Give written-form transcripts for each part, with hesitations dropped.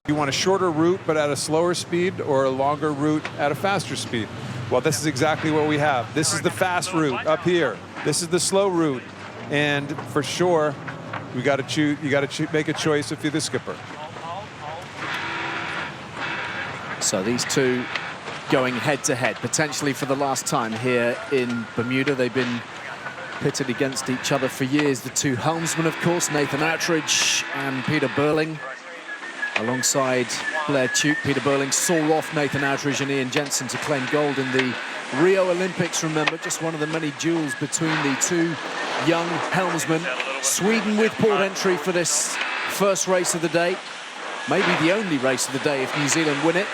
You want a shorter route but at a slower speed, or a longer route at a faster speed? Well, this is exactly what we have. This is the fast route up here. This is the slow route, and for sure, we got to choose. You got to make a choice if you're the skipper. So these two going head to head, potentially for the last time here in Bermuda. They've been pitted against each other for years. The two helmsmen, of course, Nathan Outridge and Peter Burling. Alongside Blair Tuke, Peter Burling saw off Nathan Outridge and Ian Jensen to claim gold in the Rio Olympics. Remember, just one of the many duels between the two young helmsmen. Sweden with port entry for this first race of the day. Maybe the only race of the day if New Zealand win it.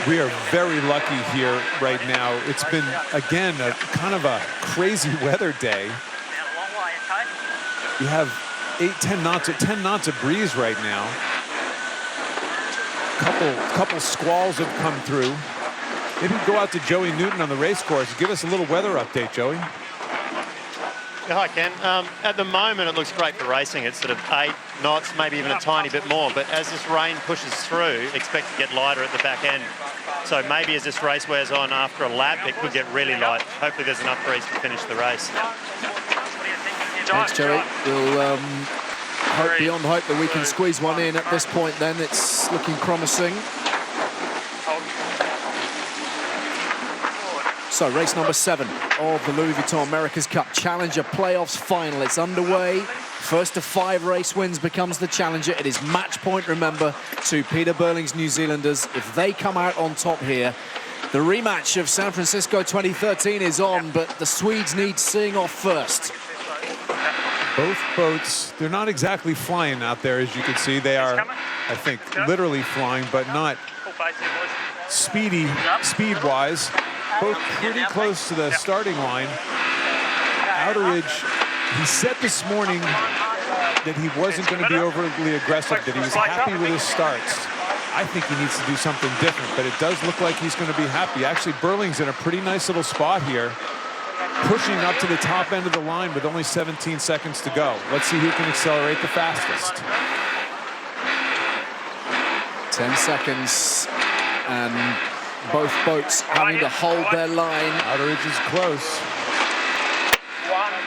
We are very lucky here right now. It's been, again, a kind of a crazy weather day. You have 10 knots of breeze right now. Couple squalls have come through. Maybe go out to Joey Newton on the race course. Give us a little weather update, Joey. Yeah, hi, Ken. At the moment, it looks great for racing. It's sort of 8 knots, maybe even a tiny bit more. But as this rain pushes through, expect to get lighter at the back end. So maybe as this race wears on after a lap, it could get really light. Hopefully there's enough breeze to finish the race. Thanks, Joey. We'll hope beyond hope that we can squeeze one in at this point then. It's looking promising. So race number 7 of the Louis Vuitton America's Cup Challenger Playoffs final. It's underway. First to 5 race wins becomes the challenger. It is match point, remember, to Peter Burling's New Zealanders. If they come out on top here, the rematch of San Francisco 2013 is on, but the Swedes need seeing off first. Both boats, they're not exactly flying out there, as you can see. They are, I think, literally flying, but not speed-wise. Both pretty close to the starting line. Outridge, he said this morning that he wasn't going to be overly aggressive, that he was happy with his starts. I think he needs to do something different, but it does look like he's going to be happy. Actually, Burling's in a pretty nice little spot here, pushing up to the top end of the line with only 17 seconds to go. Let's see who can accelerate the fastest. 10 seconds, and both boats having to hold their line. Outridge is close.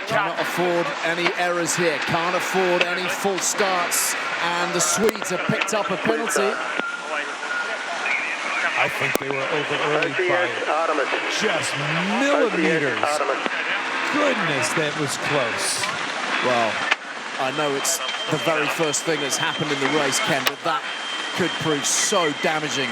Cannot afford any errors here, can't afford any false starts, and the Swedes have picked up a penalty. I think they were over early by just millimeters. Goodness, that was close. Well, I know it's the very first thing that's happened in the race, Ken, but that could prove so damaging,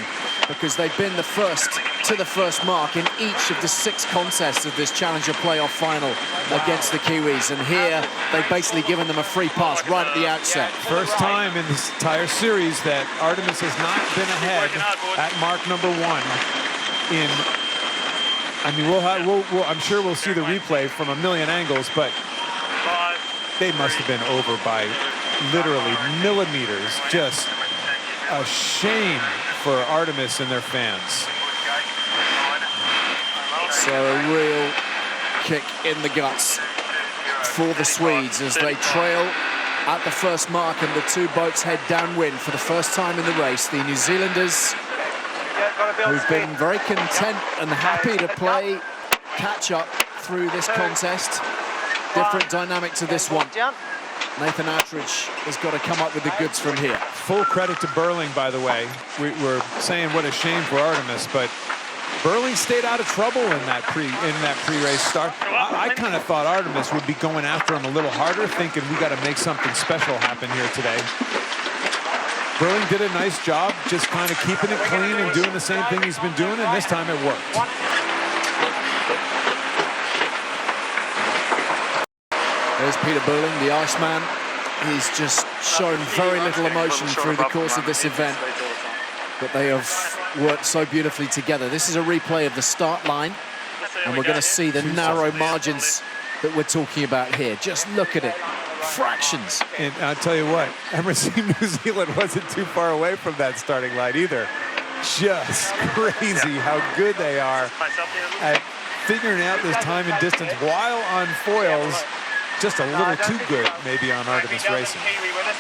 because they've been the first to the first mark in each of the 6 contests of this Challenger playoff final against the Kiwis. And here, they've basically given them a free pass right at the outset. First time in this entire series that Artemis has not been ahead at mark number 1 in, I mean, I'm sure we'll see the replay from a million angles, but they must have been over by literally millimeters. Just a shame for Artemis and their fans. So a real kick in the guts for the Swedes as they trail at the first mark, and the 2 boats head downwind for the first time in the race. The New Zealanders, who've been very content and happy to play catch-up through this contest. Different dynamic to this one. Nathan Outridge has got to come up with the goods from here. Full credit to Burling, by the way. We're saying what a shame for Artemis, but Burling stayed out of trouble in that pre-race start. I kind of thought Artemis would be going after him a little harder, thinking we got to make something special happen here today. Burling did a nice job just kind of keeping it clean and doing the same thing he's been doing, and this time it worked. There's Peter Burling, the Iceman. He's just shown very little emotion through the course of this event, but they have worked so beautifully together. This is a replay of the start line, and we're going to see the narrow margins that we're talking about here. Just look at it. Fractions. And I'll tell you what, Emirates New Zealand wasn't too far away from that starting line either. Just crazy how good they are at figuring out this time and distance while on foils. Just a little too good, maybe, on Artemis Racing.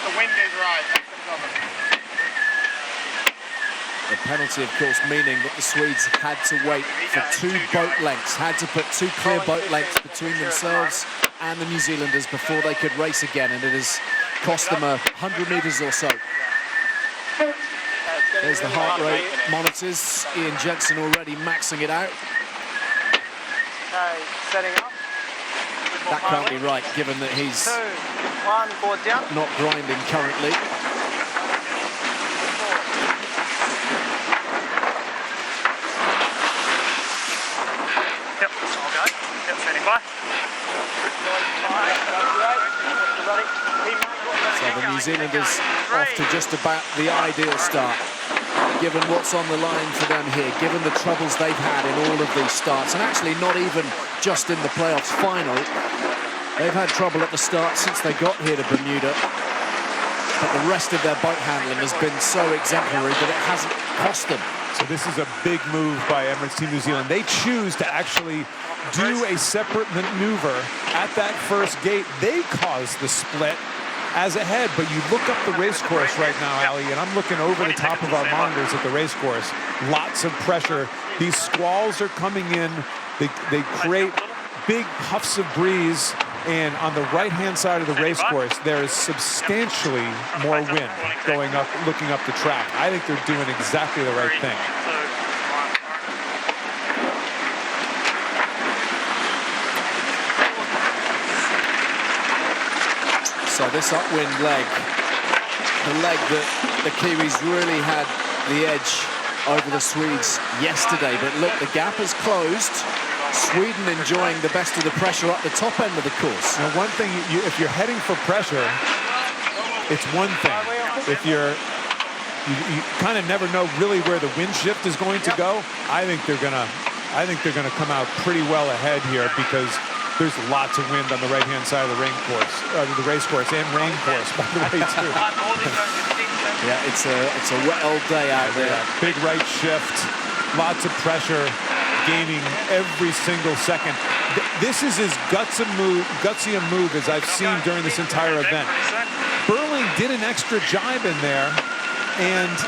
The wind is right. That's the problem. The penalty, of course, meaning that the Swedes had to wait for 2 boat lengths, had to put 2 clear boat lengths between themselves and the New Zealanders before they could race again, and it has cost them 100 metres or so. There's the heart rate monitors. Ian Jensen already maxing it out. Okay, setting up. That can't be right, given that he's 2, 1, board down. not grinding currently. Yep, I'll go. Yep, standing by. So the New Zealanders off to just about the ideal start, given what's on the line for them here, given the troubles they've had in all of these starts, and actually not even just in the playoffs final. They've had trouble at the start since they got here to Bermuda, but the rest of their boat handling has been so exemplary that it hasn't cost them. So this is a big move by Emirates Team New Zealand. They choose to actually do a separate maneuver at that first gate. They caused the split as a head, but you look up the race course right now, Ali, and I'm looking over the top of our monitors at the race course. Lots of pressure. These squalls are coming in. They create big puffs of breeze, and on the right-hand side of the race course, there is substantially more wind going up, looking up the track. I think they're doing exactly the right thing. So this upwind leg, the leg that the Kiwis really had the edge over the Swedes yesterday. But look, the gap has closed. Sweden enjoying the best of the pressure up the top end of the course. Now, one thing, if you're heading for pressure, it's one thing. If you kind of never know really where the wind shift is going to go, I think they're gonna come out pretty well ahead here, because there's lots of wind on the right-hand side of the the race course, and rain course, by the way, too. Yeah, it's a wet old day out there. Yeah, big right shift, lots of pressure, gaining every single second. This is as gutsy a move as I've seen during this entire event. Burling did an extra jibe in there, and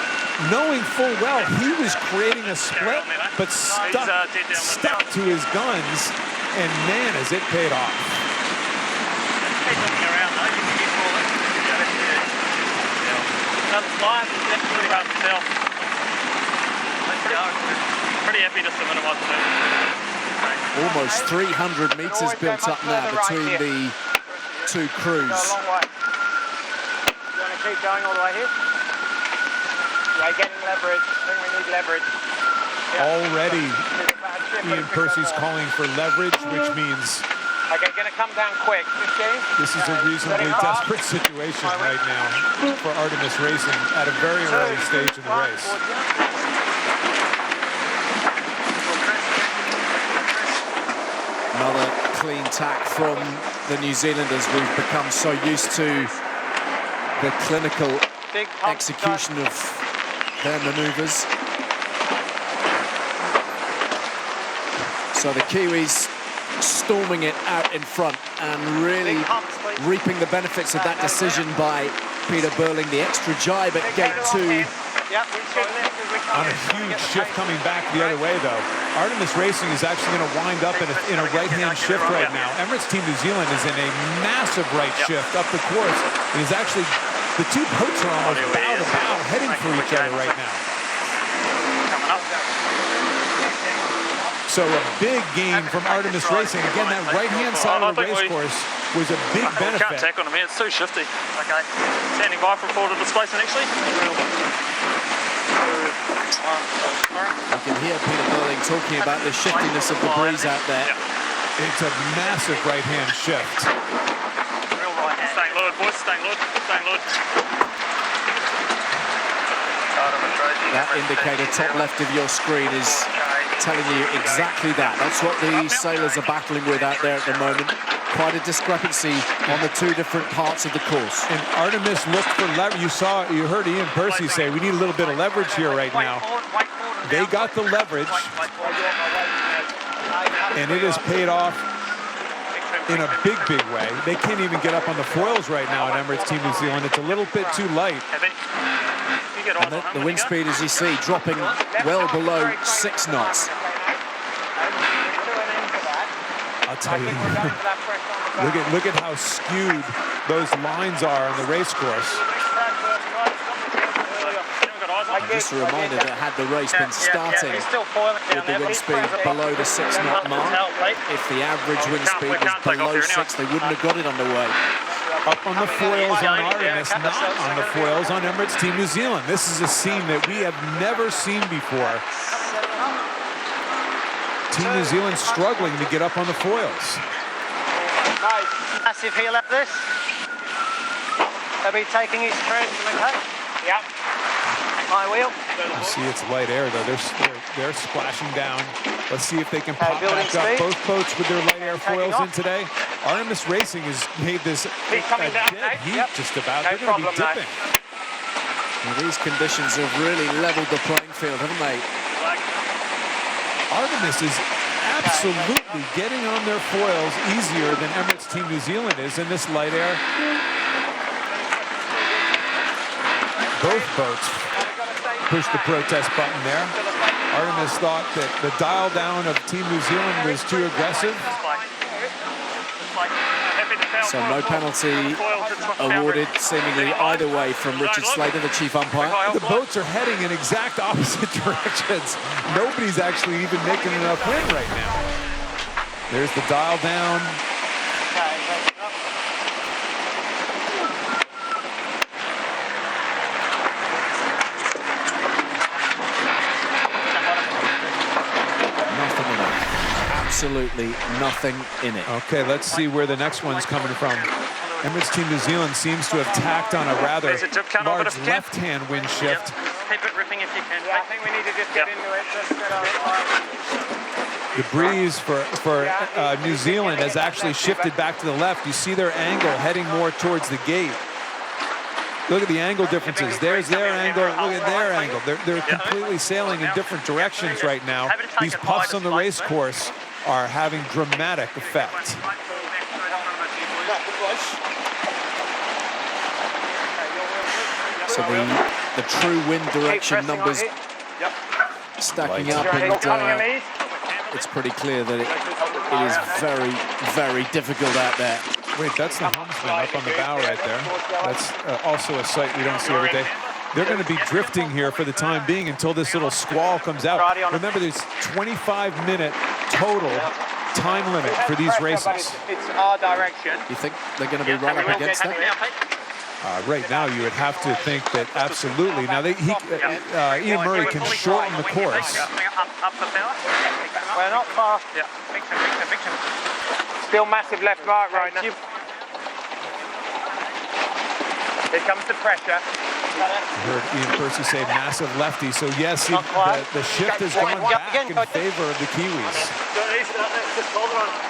knowing full well he was creating a split, but stuck to his guns. And man, has it paid off. Pretty happy just to minimize the move. Almost 300 metres built up now between the 2 crews. You want to keep going all the way here? Yeah, getting leverage. I think we need leverage. Already, Ian Percy's calling for leverage, which means okay, gonna come down quick. 15. this is a reasonably desperate situation right now for Artemis Racing at a very early stage in the race. Another clean tack from the New Zealanders. We've become so used to the clinical execution of their manoeuvres. So the Kiwis storming it out in front and really reaping the benefits of that decision by Peter Burling. The extra jibe at gate 2. On a huge shift coming back the other way, though. Artemis Racing is actually going to wind up in a right-hand shift right now. Emirates Team New Zealand is in a massive right shift up the course. It is actually, the 2 boats are almost bow to bow, heading for each other right now. So a big gain from Artemis Racing. Again, that right-hand side of the race course was a big benefit. We can't tack on him here, it's too shifty. Okay, standing by for forward displacement actually. You can hear Peter Burling talking about the shiftiness of the breeze out there. It's a massive right-hand shift. Real right hand. Staying lowered, boys, staying lowered, staying lowered. That indicator top left of your screen is telling you exactly that. That's what the sailors are battling with out there at the moment. Quite a discrepancy on the 2 different parts of the course. And Artemis looked for leverage. You heard Ian Percy say, we need a little bit of leverage here right now. They got the leverage, and it has paid off in a big, big way. They can't even get up on the foils right now at Emirates Team New Zealand. It's a little bit too light. And the wind speed, as you see, dropping well below 6 knots. I'll tell you, look at how skewed those lines are on the race course. Just a reminder that had the race been starting with the wind speed below the 6 knot mark, if the average wind speed was below 6, they wouldn't have got it underway. Up on the foils on Artemis, not on the foils on Emirates Team New Zealand. This is a scene that we have never seen before. Team New Zealand struggling to get up on the foils. Massive heel at this. They'll be taking his treads, okay? Yep. My wheel. You see it's light air though. They're splashing down. Let's see if they can pop back up. Both boats with their light air foils in today. Artemis Racing has made this a dead heat just about. They're going to be dipping. Well, these conditions have really leveled the playing field, haven't they? Artemis is absolutely getting on their foils easier than Emirates Team New Zealand is in this light air. Both boats pushed the protest button there. Artemis thought that the dial down of Team New Zealand was too aggressive. So no penalty awarded seemingly either way from Richard Slater, the chief umpire. The boats are heading in exact opposite directions. Nobody's actually even making enough wind right now. There's the dial down. Absolutely nothing in it. Okay, let's see where the next one's coming from. Emirates Team New Zealand seems to have tacked on a rather large left-hand wind shift. Keep it ripping if you can. I think we need to just get into it. Just get on. The breeze for New Zealand has actually shifted back to the left. You see their angle heading more towards the gate. Look at the angle differences. There's their angle. Look at their angle. They're completely sailing in different directions right now. These puffs on the race course are having dramatic effect. So the true wind direction numbers stacking up, and it's pretty clear that it is very, very difficult out there. Wait, that's the helmsman up on the bow right there. That's also a sight we don't see every day. They're going to be drifting here for the time being until this little squall comes out. Remember, there's 25-minute total time limit for these races. It's our direction. You think they're going to be right up against that? Right now, you would have to think that absolutely. Now, Ian Murray can shorten the course. We're not far. Still massive left mark right now. Here comes the pressure. I heard Ian Percy say massive lefty. So yes, the shift has gone back in favor of the Kiwis.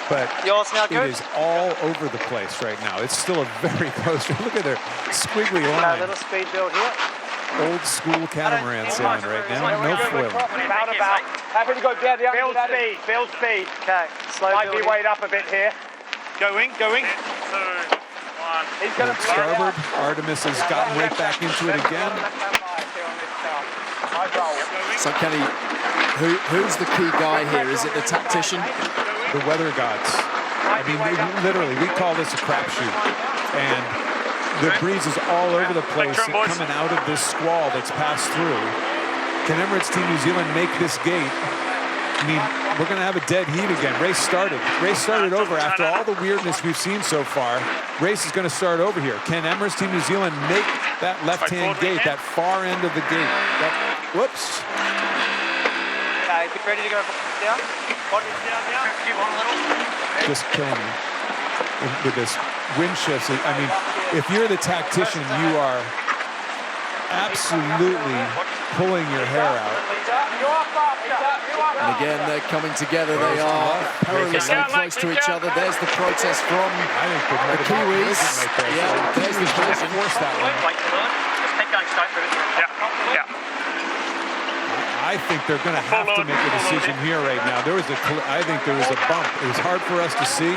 But it is all over the place right now. It's still a very close. Look at their squiggly line. A little speed build here. Old school catamaran sailing right now. No foil. About. Happy to go down the other. Build speed. Okay. Slow. Might be weighed up a bit here. Going. 3, 2, 1. He's going to starboard. Artemis has gotten right back into it again. So Kenny, who's the key guy here? Is it the tactician? The weather gods. I mean, literally, we call this a crapshoot. And the breeze is all over the place coming out of this squall that's passed through. Can Emirates Team New Zealand make this gate? I mean, we're going to have a dead heat again. Race started over after all the weirdness we've seen so far. Race is going to start over here. Can Emirates Team New Zealand make that left-hand gate, that far end of the gate? Whoops. Okay, get ready to go down. Just killing me with this wind shifts. I mean, if you're the tactician, you are absolutely pulling your hair out. And again, they're coming together. They are perilously close to each other. There's the protest from the Kiwis. Yeah, there's the collision. Force that one. Just keep going straight through it. I I think they're going to have to make a decision here right now. I think there was a bump. It was hard for us to see.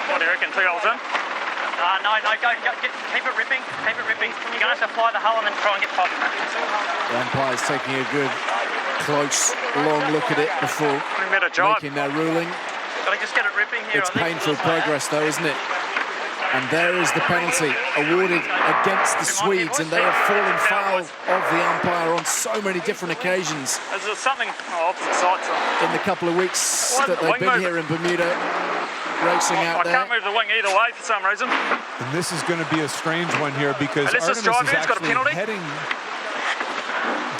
What do you reckon? 2 holes in? No, keep it ripping. Keep it ripping. You're going to have to fly the hull and then try and get pop. The umpire's taking a good, close, long look at it before making their ruling. Got to just get it ripping here. It's painful progress, though, isn't it? And there is the penalty awarded against the Swedes, and they have fallen foul of the umpire on so many different occasions. Is there something opposite sides? In the couple of weeks that they've been here in Bermuda, racing out there. I can't move the wing either way for some reason. And this is going to be a strange one here because Artemis is actually heading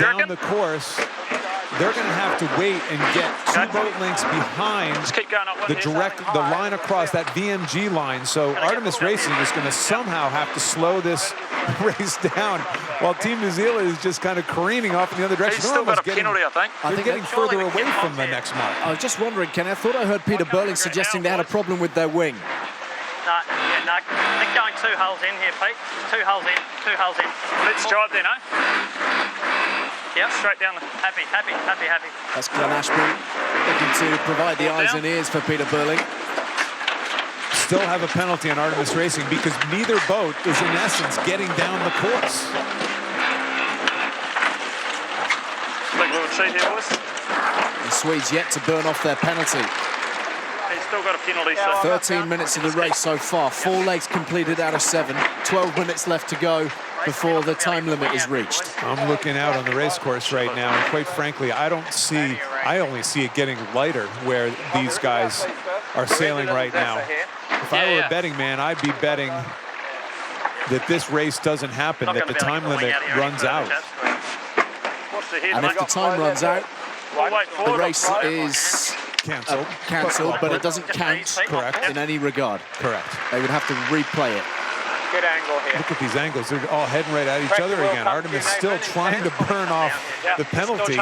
down the course. They're going to have to wait and get 2 boat lengths behind the line across that VMG line. So Artemis Racing is going to somehow have to slow this race down while Team New Zealand is just kind of careening off in the other direction. He's still got a penalty, I think. They're getting further away from the next mark. I was just wondering, Ken, I thought I heard Peter Burling suggesting they had a problem with their wing. No, they're going 2 holes in here, Pete. 2 holes in, 2 holes in. Let's drive then, eh? Yep. Straight down. Happy. That's Glenn Ashby looking to provide the eyes and ears for Peter Burling. Still have a penalty on Artemis Racing because neither boat is in essence getting down the course. Big little cheat here, boys. The Swedes yet to burn off their penalty. He's still got a penalty. So 13 minutes of the race so far. 4 legs completed out of 7. 12 minutes left to go before the time limit is reached. I'm looking out on the race course right now, and quite frankly, I only see it getting lighter where these guys are sailing right now. If I were a betting man, I'd be betting that this race doesn't happen, that the time limit runs out. And if the time runs out, the race is cancelled, but it doesn't count in any regard. Correct. They would have to replay it. good angle here. Look at these angles. They're all heading right at each other again. Artemis still trying to burn off the penalty,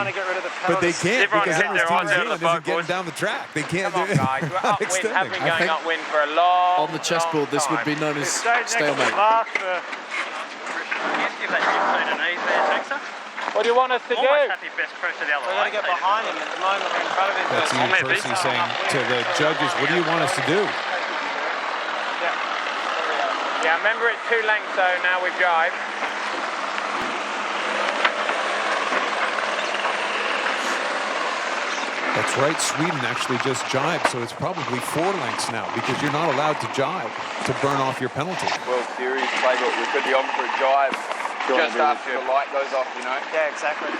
but they can't because Emirates Team New Zealand isn't getting down the track. They can't do it. Have been going upwind for a long on the chessboard, this would be known as stalemate. What do you want us to do? We're going to get behind him at the moment. We're in front of him. That's Ian Percy saying to the judges, what do you want us to do? Yeah, remember it's 2 lengths though, now we jibe. That's right, Sweden actually just jibed, so it's probably 4 lengths now because you're not allowed to jibe to burn off your penalty. World Series playbook, we could be on for a jibe just after the light goes off, you know? Yeah, exactly.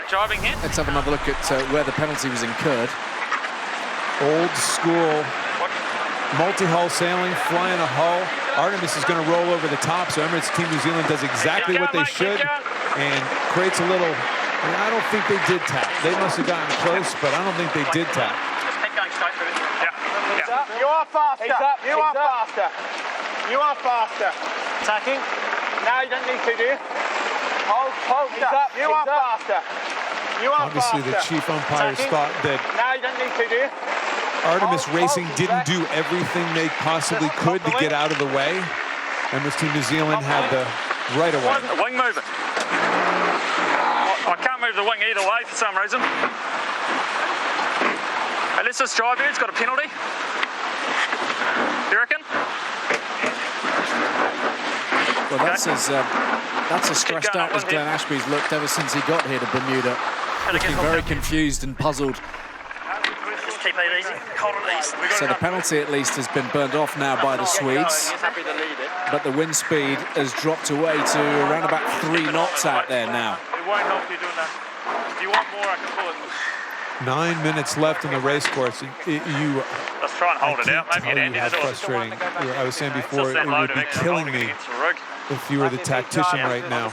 Driving here. Let's have another look at where the penalty was incurred. Old school multi-hull sailing, flying a hull. Artemis is going to roll over the top, so Emirates Team New Zealand does exactly what they should and creates a little, I don't think they did tap. They must have gotten close, but I don't think they did tap. Just keep going straight through it. You are faster. You are faster. You are faster. Attacking. No, you don't need to, do you? Hold. You are faster. You are Obviously, faster. the chief umpires thought that No, you don't need to, do you? Artemis Racing didn't do everything they possibly could to get out of the way. Emirates Team New Zealand had the right of way. Wing moving. I can't move the wing either way for some reason. Hey, let's just drive here. It's got a penalty. You reckon? Well, that's as stressed out as Glenn Ashby's looked ever since he got here to Bermuda. Looking very confused and puzzled. Just keep it easy. Hold it easy. So the penalty at least has been burned off now by the Swedes. But the wind speed has dropped away to around about 3 knots out there now. It won't help you doing that. If you want more, I can pull it. 9 minutes left in the race course. Let's try and hold it out. Maybe it ended how it all. frustrating. I was saying before, it would be killing me if you were the tactician right now.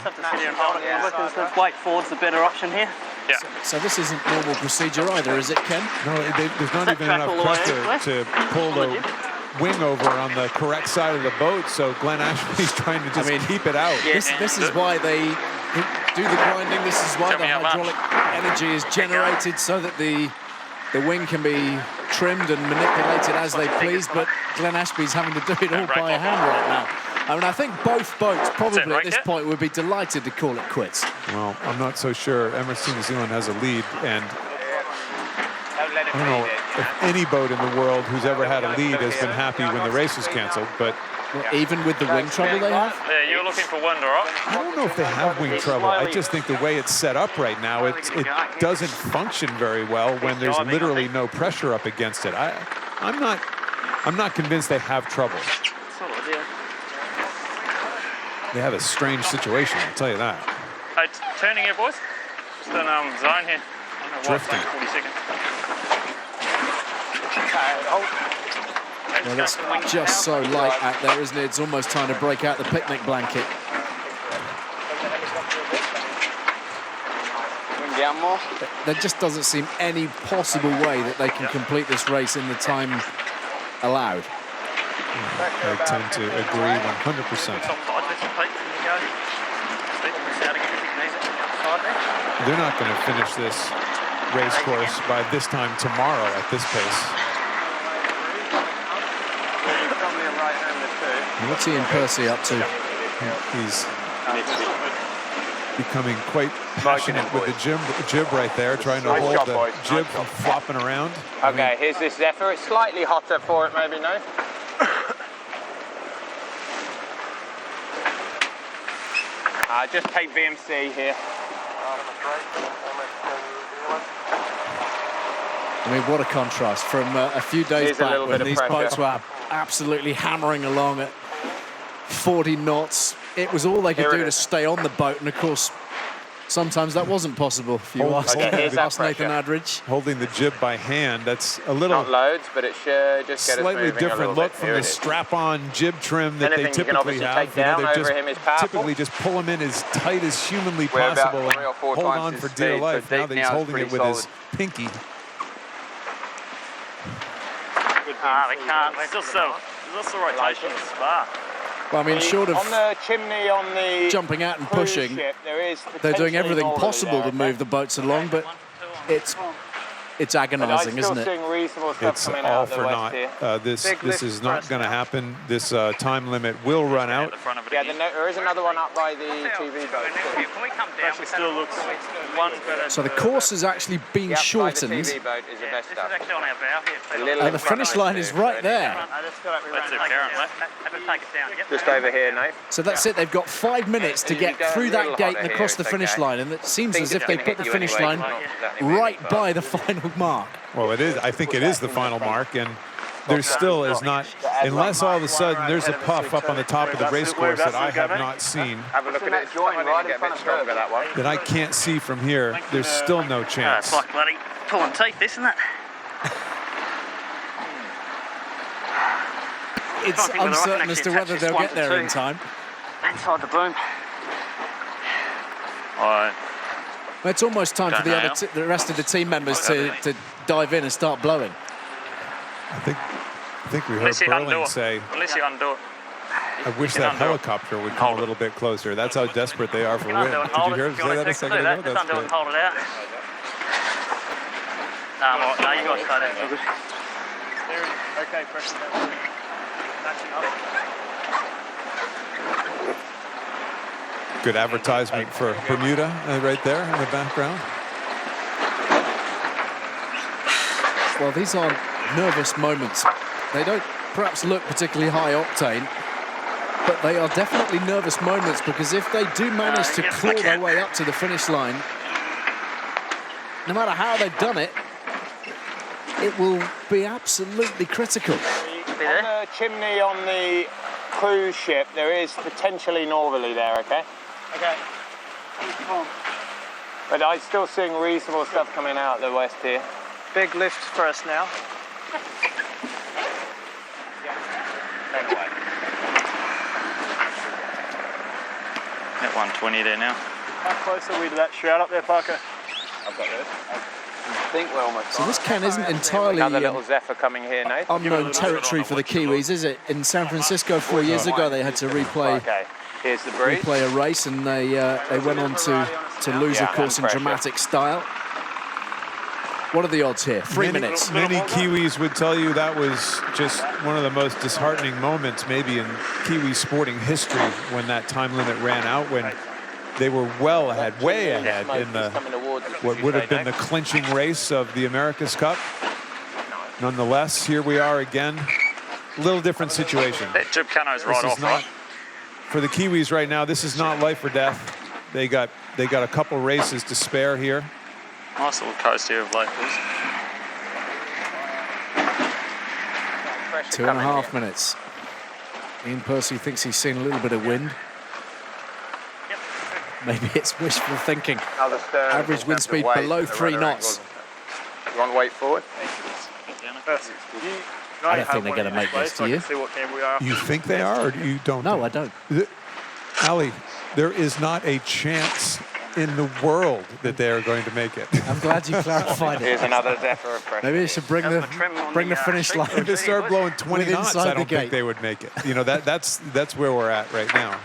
White forward's the better option here. Yeah. So this isn't normal procedure either, is it, Ken? No, there's not even enough pressure to pull the wing over on the correct side of the boat, so Glenn Ashby's trying to just keep it out. This is why they do the grinding. This is why the hydraulic energy is generated so that the wing can be trimmed and manipulated as they please, but Glenn Ashby's having to do it all by hand right now. I mean, I think both boats probably right at this there. point would be delighted to call it quits. Well, I'm not so sure. Emirates New Zealand has a lead, and I don't know if any boat in the world who's ever had a lead has been happy when the race was canceled, but Even with the wing trouble they have? Yeah, you're looking for wind, all right? I don't know if they have wing trouble. I just think the way it's set up right now, it doesn't function very well when there's literally no pressure up against it. I'm not convinced they have trouble. They have a strange situation, I'll tell you that. Hey, turning here, boys. Just in zone here. Drifting. 40 seconds. Well, it's just so light out there, isn't it? It's almost time to break out the picnic blanket. Down more. There just doesn't seem any possible way that they can complete this race in the time allowed. I tend to agree 100%. They're not going to finish this race course by this time tomorrow at this pace. What's Ian Percy up to? He's becoming quite passionate with the jib right there, trying to hold the jib from flopping around. Okay, here's this Zephyr. It's slightly hotter for it, maybe, no? Just take VMC here. I mean, what a contrast from a few days back when these boats were absolutely hammering along at 40 knots. It was all they could do to stay on the boat, and of course, sometimes that wasn't possible. If you ask Nathan Adridge. Holding the jib by hand, that's a little Not loads, but it should just get slightly different look from the strap-on jib trim that they typically have. You know, they just typically just pull him in as tight as humanly possible and hold on for dear life. Now that he's holding it with his pinky. They can't. It's just the rotation of the spar. Well, I mean, short of on the chimney on the jumping out and pushing, ship, they're doing everything possible to move the boats along, but it's agonising, isn't it? It's all for naught. This is not going to happen. This time limit will run out. Yeah, there is another one up by the TV boat. Can we come down? It still looks one better. So the course has actually been shortened. The TV boat is the best stuff. Actually on our bow here. The finish line is right there. Just over here, Nate. So that's it. They've got 5 minutes to get through that gate and across the finish line, and it seems as if they put the finish line right by the final mark. Well, it is. I think it is the final mark, and there still is not, unless all of a sudden there's a puff up on the top of the race course that I have not seen, Have a look at it. Join right in front of stronger, that one. that I can't see from here. There's still no chance. It's like bloody pulling teeth, isn't it? It's uncertain as to whether they'll get there in time. Inside the boom. It's almost time for the rest of the team members to dive in and start blowing. I think we heard Berlin say, Unless you undo it. I wish that helicopter would come a little bit closer. That's how desperate they are for wind. Did you hear him say that a second ago? Just undo it and hold it out. No, you guys start out. Okay, pressure down. That's enough. Good advertisement for Bermuda right there in the background. Well, these aren't nervous moments. They don't perhaps look particularly high octane, but they are definitely nervous moments, because if they do manage to claw their way up to the finish line, no matter how they've done it, it will be absolutely critical. On the chimney on the cruise ship, there is potentially northerly there, okay? Okay. But I'm still seeing reasonable stuff coming out the west here. Big lift for us now. At 120 there now. How close are we to that shroud up there, Parker? I've got this. I think we're almost So this can isn't entirely another little Zephyr coming here, Nate. unknown territory for the Kiwis, is it? In San Francisco 4 years ago, they had to replay Okay, here's the breeze. a race, and they went on to lose, of course, in dramatic style. What are the odds here? 3 minutes. Many Kiwis would tell you that was just one of the most disheartening moments maybe in Kiwi sporting history when that time limit ran out, when they were well ahead, way ahead in the what would have been the clinching race of the America's Cup. Nonetheless, here we are again. A little different situation. That jib cano's right off, right? For the Kiwis right now, this is not life or death. They got a couple races to spare here. Nice little coast here of late, boys. 2.5 minutes. Ian Percy thinks he's seen a little bit of wind. Maybe it's wishful thinking. Average wind speed below 3 knots. You want to wait forward? I don't think they're going to make this, do you? You think they are, or you don't? No, I don't. Ali, there is not a chance in the world that they are going to make it. I'm glad you clarified it. Here's another Zephyr of pressure. Maybe they should bring the finish line. If they start blowing 20 knots, I don't think they would make it. You know, that's where we're at right now.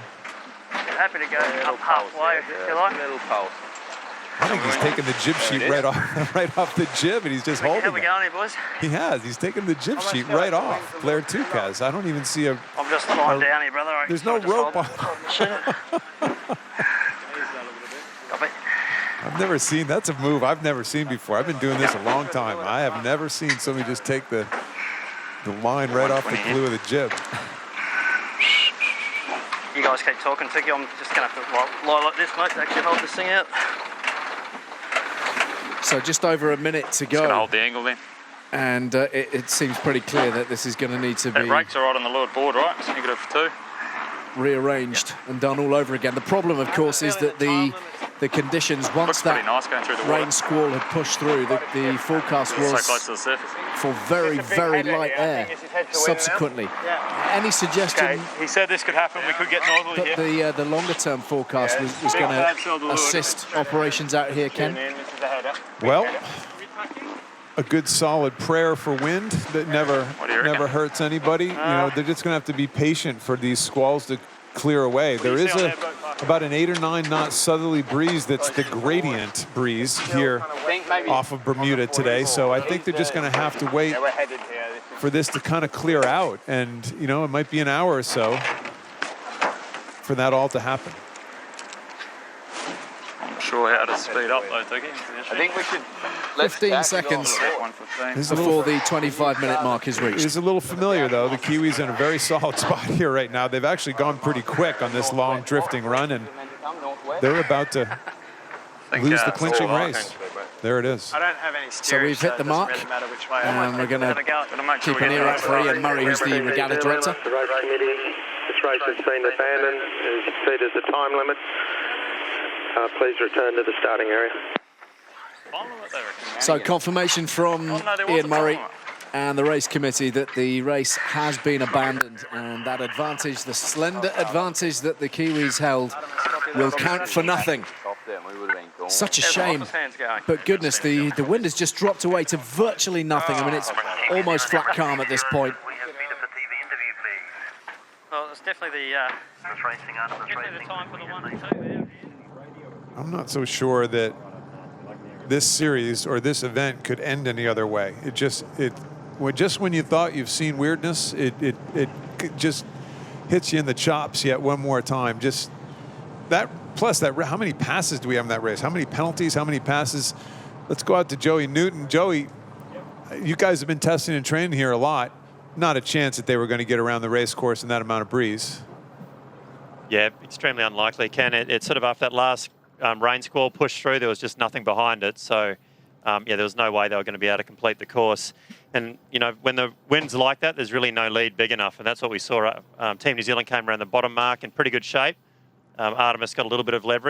Happy to go up halfway if you like. Middle pulse. I think he's taken the jib sheet right off the jib, and he's just holding it. How we going here, boys? He has. He's taken the jib sheet right off. Blair Tuke has. I don't even see a... I'm just lying down here, brother. There's no rope on. I've never seen... That's a move I've never seen before. I've been doing this a long time. I have never seen somebody just take the line right off the glue of the jib. You guys keep talking, Tiki. I'm just going to have to lie like this, mate, to actually hold this thing out. So just over a minute to Just going to go. hold the angle then. And it seems pretty clear that this is going to need to That be brakes are right on the leeward board, right? It's -2. rearranged and done all over again. The problem, of course, is that the conditions, once Looks pretty that nice going through the rain water. squall had pushed through, the forecast So was close to the surface. for very, very light air subsequently. Any suggestion Okay, he said this could happen. We could get northerly that here. the longer term forecast was going to assist operations out here, Ken? Well, a good solid prayer for wind that never hurts anybody. You know, they're just going to have to be patient for these squalls to clear away. There is about an 8 or 9 knot southerly breeze that's the gradient breeze here off of Bermuda today. So I think they're just going to have to wait for this to kind of clear out. And, you know, it might be an hour or so for that all to happen. I'm not sure how to speed up though, Tiki. I think we should... 15 seconds before the 25-minute mark is reached. It is a little familiar, though. The Kiwis in a very solid spot here right now. They've actually gone pretty quick on this long drifting run, and they're about to lose the clinching race. There it is. I don't have any So steering, we've hit the it doesn't mark, really matter which way I and we're going to keep an ear out for Ian Murray, who's the regatta director. The race committee, this race has been abandoned. As you see, there's a time limit. Please return to the starting area. So confirmation from Ian Murray and the race committee that the race has been abandoned, and that advantage, the slender advantage that the Kiwis held, will count for nothing. Such a shame, but goodness, the wind has just dropped away to virtually nothing. I mean, it's almost flat calm at this point. Well, it's definitely the time for the 1 and 2 there. I'm not so sure that this series or this event could end any other way. Just when you thought you've seen weirdness, it just hits you in the chops yet one more time. Just that, plus that, how many passes do we have in that race? How many penalties, how many passes? Let's go out to Joey Newton. Joey, you guys have been testing and training here a lot. Not a chance that they were going to get around the race course in that amount of breeze. Yeah, extremely unlikely, Ken. It's sort of after that last rain squall pushed through, there was just nothing behind it. So, yeah, there was no way they were going to be able to complete the course. And, you know, when the wind's like that, there's really no lead big enough. And that's what we saw. Team New Zealand came around the bottom mark in pretty good shape. Artemis got a little bit of leverage.